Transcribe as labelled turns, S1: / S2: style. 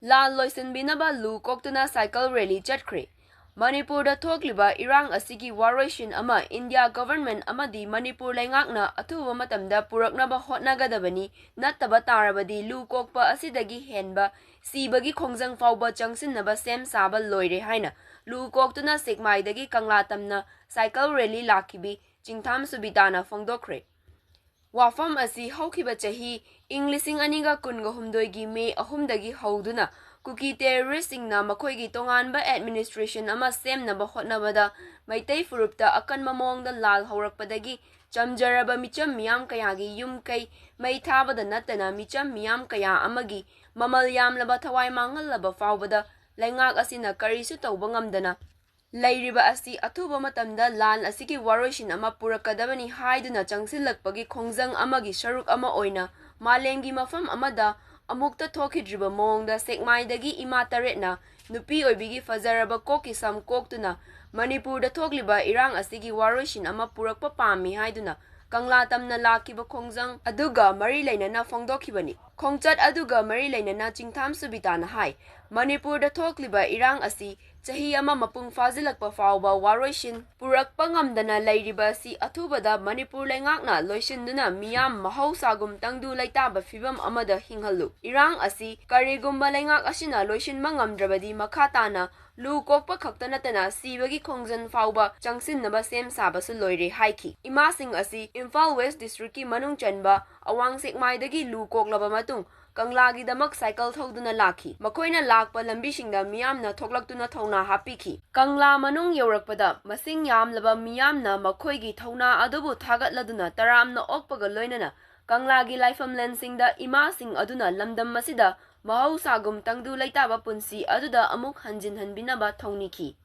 S1: Laan Loisinbinaba Lu Koktuna Cycle Rally Chhatkhre. Manipurda thokliba irang asigi waroishin ama India government amadi Manipur leingakna athuba matamda puraknaba hotnagadabani nattaba tarabadi lu kokpa asidagi henba sibagi khongjang fauba changsinnaba sem saba loire haina lu koktuna sekmaidagi kanglatamna cycle rally lakibi chingtham subitana phongdokhre. Wafam asi haukiba chahi Inglising aniga kunga humdoigi May ahumdagi hauduna kuki terroristingna makhoigi tonganba administration ama semnaba hotnabada maitai furupta akanma mongda lal haurakpadagi chamjaraba micham miyam kayagi yum kai mai thabada natana micham miyam kaya amagi mamal yamlaba thawai mangalaba faubada laingak asina karisu tawba ngamdana Lairiba asi athuba matamda Laan asigi waroishin ama purakadabani haiduna changsilakpagi khongjang amagi sharuk ama oina malemgi mafam amada amukta thokidriba mongda sekmaidagi ima taretna nupi oibigi fajaraba koki sam koktuna Manipurda thokliba irang asigi waroishin ama purakpa pami haiduna kanglatamna lakiba khongjang aduga mari lainana phongdokhibani khongchat aduga mari lainana chingtham subitana hai Manipurda thokliba irang asi chahi ama mapung fazilakpa fauba waroishin purakpa ngamdana lairiba asi athubada Manipur leingakna loisinduna miyam mahausagum tangdu laitaba fibam amada hinghallu irang asi karigumba leingak asina loisinba ngamdrabadi makhatana lu kokpa khaktanatana sibagi khongjan fauba changsinnaba sem sabasu loire haiki imasing asi Imphal West District ki manung chanba awang sekmaidagi lu koklaba matung Kanglagi damak cycle thoduna laki makoina lakpa lambisingda miyamna thoklaktuna thona hapiki Kangla manung yaurakpada masing yamlaba miyamna makoigi thona adubu thagatladuna taramna okpaga loinana Kanglagi laifam lensingda imasing aduna lamdam masida mahausagum tangdu laitaba punsi aduda amuk hanjin hanbinaba thoniki